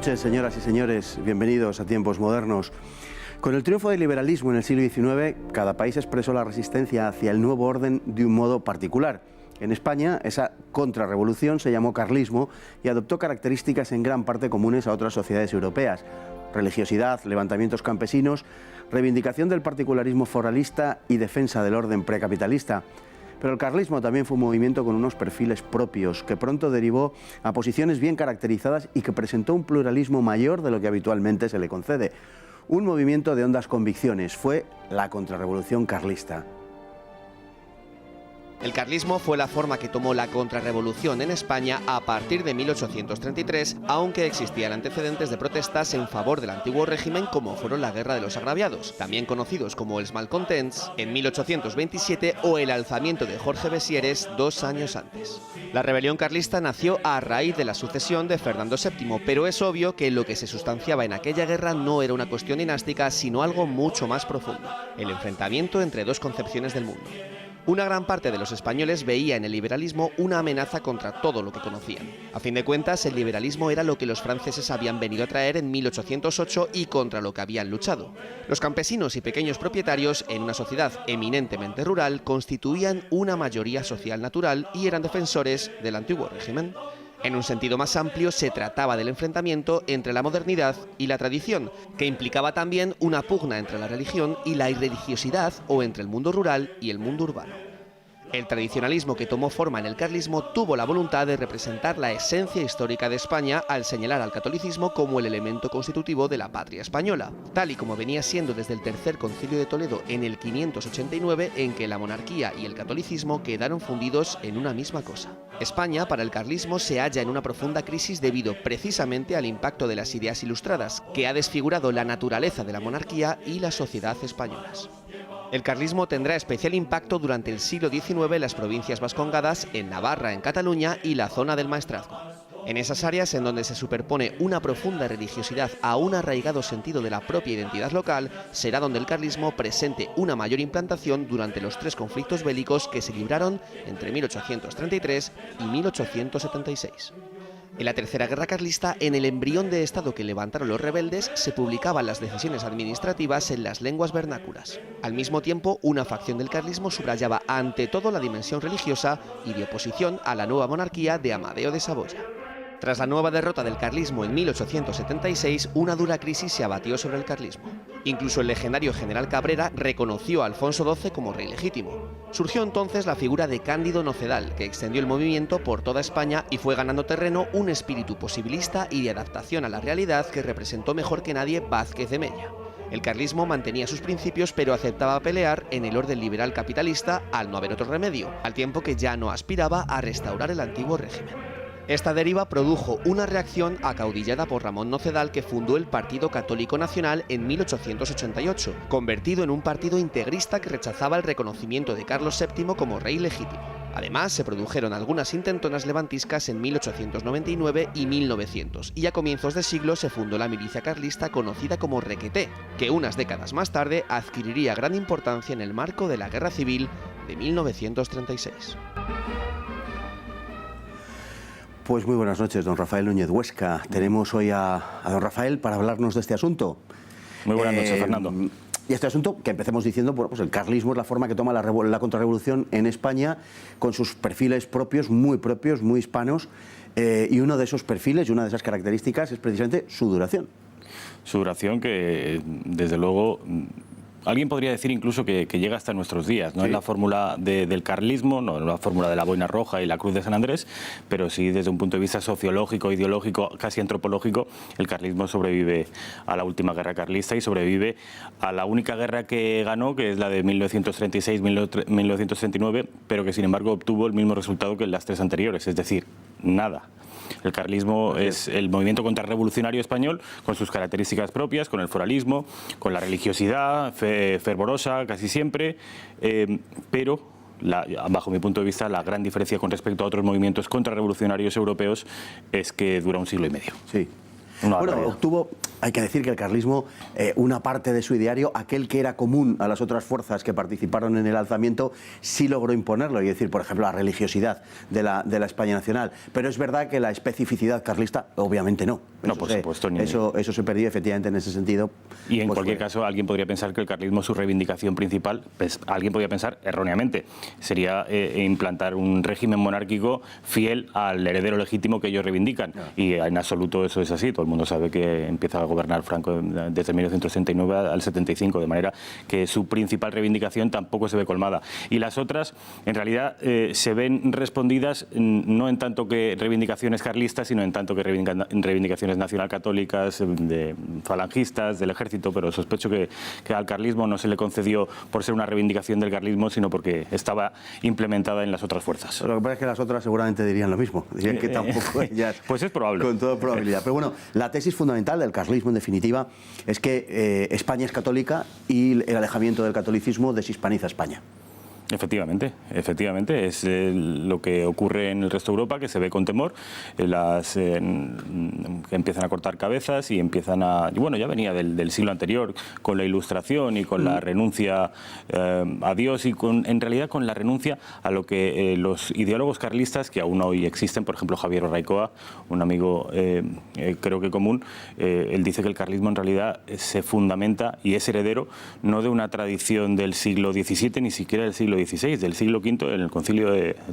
noches, señoras y señores. Bienvenidos a Tiempos Modernos. Con el triunfo del liberalismo en el siglo XIX, cada país expresó la resistencia hacia el nuevo orden de un modo particular. En España, esa contrarrevolución se llamó carlismo y adoptó características en gran parte comunes a otras sociedades europeas: religiosidad, levantamientos campesinos, reivindicación del particularismo foralista y defensa del orden precapitalista. Pero el carlismo también fue un movimiento con unos perfiles propios, que pronto derivó a posiciones bien caracterizadas y que presentó un pluralismo mayor de lo que habitualmente se le concede. Un movimiento de hondas convicciones fue la contrarrevolución carlista. El carlismo fue la forma que tomó la contrarrevolución en España a partir de 1833, aunque existían antecedentes de protestas en favor del antiguo régimen, como fueron la Guerra de los Agraviados, también conocidos como els Malcontents, en 1827, o el alzamiento de Jorge Bessieres 2 años antes. La rebelión carlista nació a raíz de la sucesión de Fernando VII, pero es obvio que lo que se sustanciaba en aquella guerra no era una cuestión dinástica, sino algo mucho más profundo: el enfrentamiento entre dos concepciones del mundo. Una gran parte de los españoles veía en el liberalismo una amenaza contra todo lo que conocían. A fin de cuentas, el liberalismo era lo que los franceses habían venido a traer en 1808 y contra lo que habían luchado. Los campesinos y pequeños propietarios, en una sociedad eminentemente rural, constituían una mayoría social natural y eran defensores del antiguo régimen. En un sentido más amplio, se trataba del enfrentamiento entre la modernidad y la tradición, que implicaba también una pugna entre la religión y la irreligiosidad, o entre el mundo rural y el mundo urbano. El tradicionalismo que tomó forma en el carlismo tuvo la voluntad de representar la esencia histórica de España al señalar al catolicismo como el elemento constitutivo de la patria española, tal y como venía siendo desde el Tercer Concilio de Toledo en el 589, en que la monarquía y el catolicismo quedaron fundidos en una misma cosa. España, para el carlismo, se halla en una profunda crisis debido precisamente al impacto de las ideas ilustradas, que ha desfigurado la naturaleza de la monarquía y la sociedad españolas. El carlismo tendrá especial impacto durante el siglo XIX en las provincias vascongadas, en Navarra, en Cataluña y la zona del Maestrazgo. En esas áreas en donde se superpone una profunda religiosidad a un arraigado sentido de la propia identidad local, será donde el carlismo presente una mayor implantación durante los 3 conflictos bélicos que se libraron entre 1833 y 1876. En la Tercera Guerra Carlista, en el embrión de Estado que levantaron los rebeldes, se publicaban las decisiones administrativas en las lenguas vernáculas. Al mismo tiempo, una facción del carlismo subrayaba ante todo la dimensión religiosa y de oposición a la nueva monarquía de Amadeo de Saboya. Tras la nueva derrota del carlismo en 1876, una dura crisis se abatió sobre el carlismo. Incluso el legendario general Cabrera reconoció a Alfonso XII como rey legítimo. Surgió entonces la figura de Cándido Nocedal, que extendió el movimiento por toda España y fue ganando terreno un espíritu posibilista y de adaptación a la realidad que representó mejor que nadie Vázquez de Mella. El carlismo mantenía sus principios, pero aceptaba pelear en el orden liberal capitalista al no haber otro remedio, al tiempo que ya no aspiraba a restaurar el antiguo régimen. Esta deriva produjo una reacción acaudillada por Ramón Nocedal, que fundó el Partido Católico Nacional en 1888, convertido en un partido integrista que rechazaba el reconocimiento de Carlos VII como rey legítimo. Además, se produjeron algunas intentonas levantiscas en 1899 y 1900, y a comienzos de siglo se fundó la milicia carlista conocida como Requeté, que unas décadas más tarde adquiriría gran importancia en el marco de la Guerra Civil de 1936. Pues muy buenas noches, don Rafael Núñez Huesca. Tenemos hoy a don Rafael para hablarnos de este asunto. Muy buenas noches, Fernando. Y este asunto, que empecemos diciendo, bueno, pues el carlismo es la forma que toma la contrarrevolución en España, con sus perfiles propios, muy hispanos, y uno de esos perfiles y una de esas características es precisamente su duración. Su duración que, desde luego, alguien podría decir incluso que llega hasta nuestros días. No sí. Es la fórmula del carlismo, no es la fórmula de la boina roja y la cruz de San Andrés, pero sí desde un punto de vista sociológico, ideológico, casi antropológico, el carlismo sobrevive a la última guerra carlista y sobrevive a la única guerra que ganó, que es la de 1936-1939, pero que sin embargo obtuvo el mismo resultado que en las 3 anteriores, es decir, nada. El carlismo es el movimiento contrarrevolucionario español, con sus características propias, con el foralismo, con la religiosidad fervorosa casi siempre, pero bajo mi punto de vista la gran diferencia con respecto a otros movimientos contrarrevolucionarios europeos es que dura un siglo y medio. Sí. Bueno, obtuvo, hay que decir que el carlismo, una parte de su ideario, aquel que era común a las otras fuerzas que participaron en el alzamiento, sí logró imponerlo, y decir, por ejemplo, la religiosidad de la España nacional. Pero es verdad que la especificidad carlista, obviamente no. No, por supuesto. Eso se perdió efectivamente en ese sentido. Y en cualquier caso, alguien podría pensar que el carlismo, su reivindicación principal, pues, alguien podría pensar erróneamente, sería implantar un régimen monárquico fiel al heredero legítimo que ellos reivindican. Y en absoluto eso es así. Todo el mundo sabe que empieza a gobernar Franco desde 1969 al 75, de manera que su principal reivindicación tampoco se ve colmada. Y las otras, en realidad, se ven respondidas no en tanto que reivindicaciones carlistas, sino en tanto que reivindicaciones nacionalcatólicas, de falangistas, del ejército, pero sospecho que al carlismo no se le concedió por ser una reivindicación del carlismo, sino porque estaba implementada en las otras fuerzas. Lo que pasa es que las otras seguramente dirían lo mismo, dirían que tampoco ellas... Pues es probable. Con toda probabilidad. Pero bueno, la tesis fundamental del carlismo, en definitiva, es que España es católica y el alejamiento del catolicismo deshispaniza España. Efectivamente, es lo que ocurre en el resto de Europa, que se ve con temor, que empiezan a cortar cabezas y empiezan a... Bueno, ya venía del siglo anterior, con la Ilustración y con la renuncia a Dios y en realidad con la renuncia a lo que los ideólogos carlistas, que aún hoy existen, por ejemplo Javier Orraicoa, un amigo creo que común, él dice que el carlismo en realidad se fundamenta y es heredero no de una tradición del siglo XVII, ni siquiera del siglo XVI, del siglo V, en el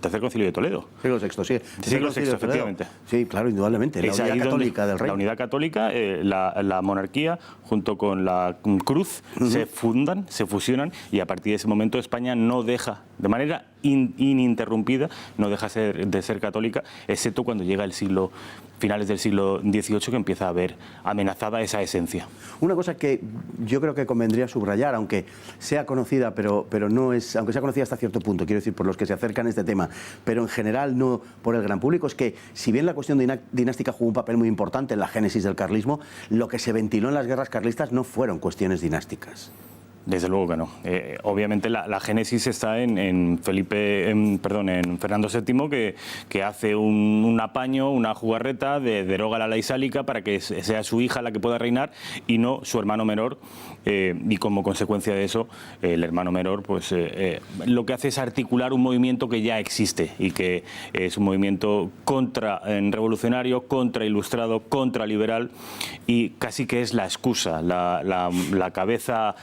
tercer concilio de Toledo. Siglo VI, sí. Siglo VI, efectivamente. Sí, claro, indudablemente. La unidad católica del rey. La unidad católica, la monarquía, junto con la cruz, se fundan, se fusionan, y a partir de ese momento España no deja, de manera ininterrumpida, no deja de ser católica, excepto cuando llega el siglo, finales del siglo XVIII, que empieza a ver amenazada esa esencia. Una cosa que yo creo que convendría subrayar, aunque sea conocida, pero no es, aunque sea conocida hasta cierto punto, quiero decir, por los que se acercan a este tema, pero en general no por el gran público, es que si bien la cuestión dinástica jugó un papel muy importante en la génesis del carlismo, lo que se ventiló en las guerras carlistas no fueron cuestiones dinásticas. Desde luego que no. Obviamente la génesis está en Fernando VII, que hace un apaño, una jugarreta, deroga la ley sálica para que sea su hija la que pueda reinar y no su hermano menor. Y como consecuencia de eso, el hermano menor pues lo que hace es articular un movimiento que ya existe y que es un movimiento revolucionario, contrailustrado, contraliberal, y casi que es la excusa, la cabeza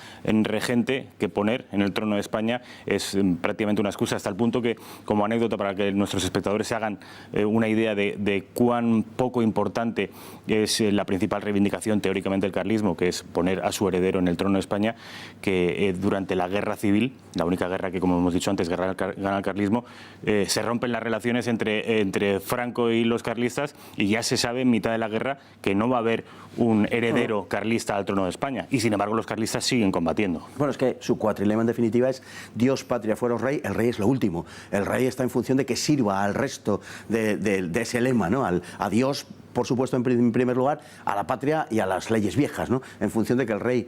regente que poner en el trono de España es prácticamente una excusa, hasta el punto que, como anécdota para que nuestros espectadores se hagan una idea de cuán poco importante es la principal reivindicación teóricamente del carlismo, que es poner a su heredero en el trono de España, que durante la guerra civil, la única guerra que, como hemos dicho antes, gana el carlismo, se rompen las relaciones entre Franco y los carlistas, y ya se sabe en mitad de la guerra que no va a haber un heredero carlista al trono de España, y sin embargo los carlistas siguen combatiendo. Bueno, es que su cuatrilema en definitiva es Dios, patria, fueros, rey. El rey es lo último. El rey está en función de que sirva al resto de ese lema, ¿no? A Dios, por supuesto, en primer lugar, a la patria y a las leyes viejas, ¿no? En función de que el rey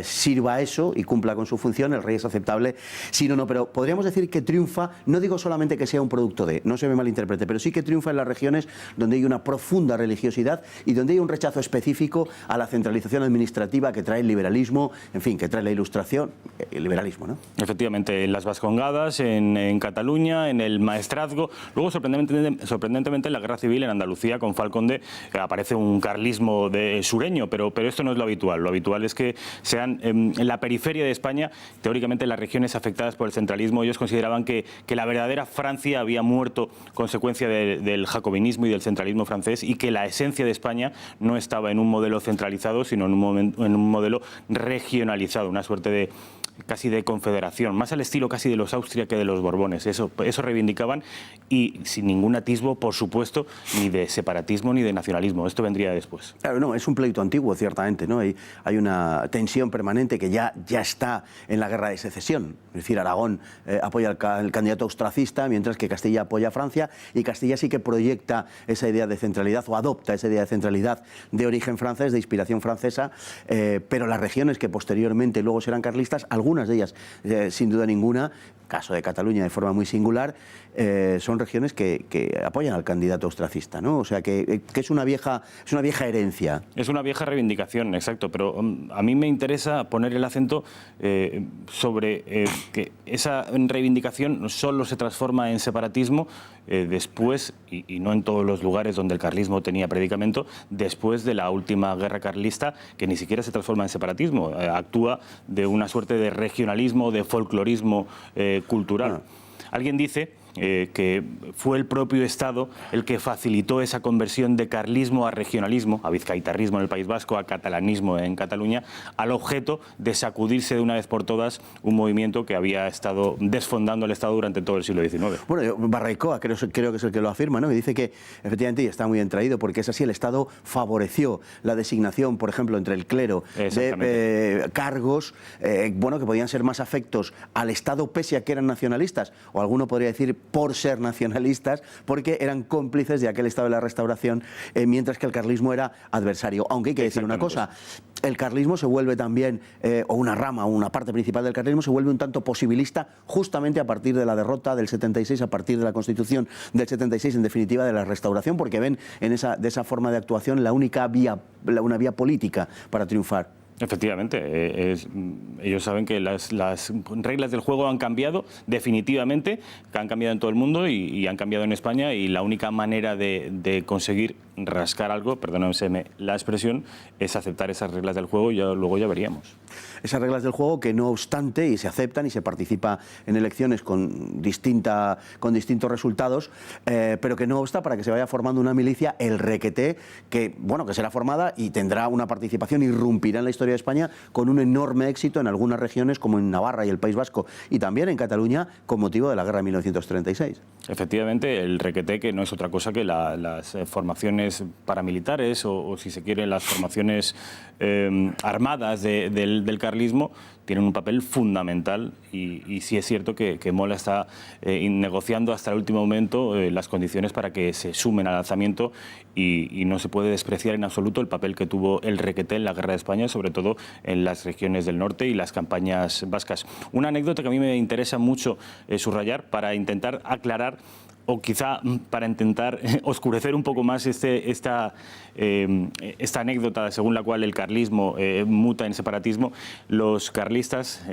sirva a eso y cumpla con su función, el rey es aceptable. Sí, no, pero podríamos decir que triunfa, no digo solamente que sea un producto de, no se me malinterprete, pero sí que triunfa en las regiones donde hay una profunda religiosidad y donde hay un rechazo específico a la centralización administrativa que trae el liberalismo, en fin, que trae la Ilustración, el liberalismo, ¿no? Efectivamente, en las Vascongadas, en Cataluña, en el Maestrazgo. Luego, sorprendentemente, en la Guerra Civil en Andalucía, con Falconde, aparece un carlismo sureño, pero esto no es lo habitual. Lo habitual es que sean en la periferia de España, teóricamente en las regiones afectadas por el centralismo. Ellos consideraban que la verdadera Francia había muerto consecuencia del jacobinismo y del centralismo francés, y que la esencia de España no estaba en un modelo centralizado, sino en un modelo regionalizado, una suerte de casi de confederación, más al estilo casi de los Austria que de los Borbones. Eso reivindicaban, y sin ningún atisbo, por supuesto, ni de separatismo ni de nacionalismo. Esto vendría después. Claro, no, es un pleito antiguo, ciertamente, ¿no? Hay una tensión permanente que ya está en la guerra de secesión. Es decir, Aragón apoya al candidato austracista, mientras que Castilla apoya a Francia, y Castilla sí que proyecta esa idea de centralidad, o adopta esa idea de centralidad de origen francés, de inspiración francesa, pero las regiones que posteriormente luego serán carlistas, algunas de ellas, sin duda ninguna, caso de Cataluña de forma muy singular, son regiones que apoyan al candidato ostracista, ¿no? O sea, que es una vieja herencia. Es una vieja reivindicación, exacto, pero a mí me interesa poner el acento sobre que esa reivindicación solo se transforma en separatismo después, y no en todos los lugares donde el carlismo tenía predicamento, después de la última guerra carlista, que ni siquiera se transforma en separatismo, actúa de una suerte de regionalismo, de folclorismo cultural. Alguien dice que fue el propio Estado el que facilitó esa conversión de carlismo a regionalismo, a vizcaitarrismo en el País Vasco, a catalanismo en Cataluña, al objeto de sacudirse de una vez por todas un movimiento que había estado desfondando el Estado durante todo el siglo XIX. Bueno, Barraicoa creo que es el que lo afirma, ¿no? Y dice que efectivamente, y está muy bien traído, porque es así, el Estado favoreció la designación, por ejemplo, entre el clero de cargos, bueno, que podían ser más afectos al Estado pese a que eran nacionalistas, o alguno podría decir por ser nacionalistas, porque eran cómplices de aquel Estado de la Restauración, mientras que el carlismo era adversario. Aunque hay que decir una cosa, el carlismo se vuelve también, o una rama, o una parte principal del carlismo, se vuelve un tanto posibilista justamente a partir de la derrota del 76, a partir de la Constitución del 76, en definitiva de la Restauración, porque ven de esa forma de actuación una vía política para triunfar. Efectivamente, ellos saben que las reglas del juego han cambiado definitivamente, que han cambiado en todo el mundo y han cambiado en España, y la única manera de conseguir rascar algo, perdónenme la expresión, es aceptar esas reglas del juego y luego ya veríamos. Esas reglas del juego que no obstante, y se aceptan y se participa en elecciones con distintos resultados, pero que no obsta para que se vaya formando una milicia, el requeté, que será formada y tendrá una participación, irrumpirá en la historia de España con un enorme éxito en algunas regiones como en Navarra y el País Vasco, y también en Cataluña con motivo de la guerra de 1936. Efectivamente, el requeté, que no es otra cosa que las formaciones paramilitares o si se quiere las formaciones armadas del carlismo, tienen un papel fundamental, y sí es cierto que Mola está negociando hasta el último momento las condiciones para que se sumen al alzamiento, y no se puede despreciar en absoluto el papel que tuvo el requeté en la guerra de España, sobre todo en las regiones del norte y las campañas vascas. Una anécdota que a mí me interesa mucho subrayar para intentar aclarar, o quizá para intentar oscurecer un poco más esta anécdota según la cual el carlismo muta en separatismo. Los carlistas,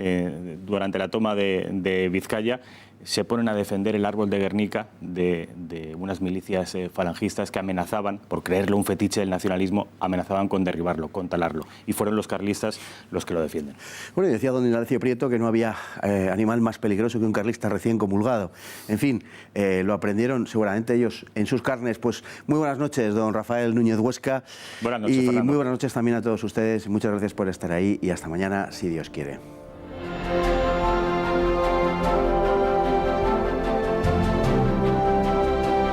durante la toma de Vizcaya, se ponen a defender el árbol de Guernica de unas milicias falangistas que amenazaban, por creerlo un fetiche del nacionalismo, amenazaban con derribarlo, con talarlo. Y fueron los carlistas los que lo defienden. Bueno, y decía don Ignacio Prieto que no había animal más peligroso que un carlista recién comulgado. En fin, lo aprendieron seguramente ellos en sus carnes. Pues muy buenas noches, don Rafael Núñez Huesca. Buenas noches, y Fernando. muy buenas noches también a todos ustedes. Muchas gracias por estar ahí y hasta mañana, si Dios quiere.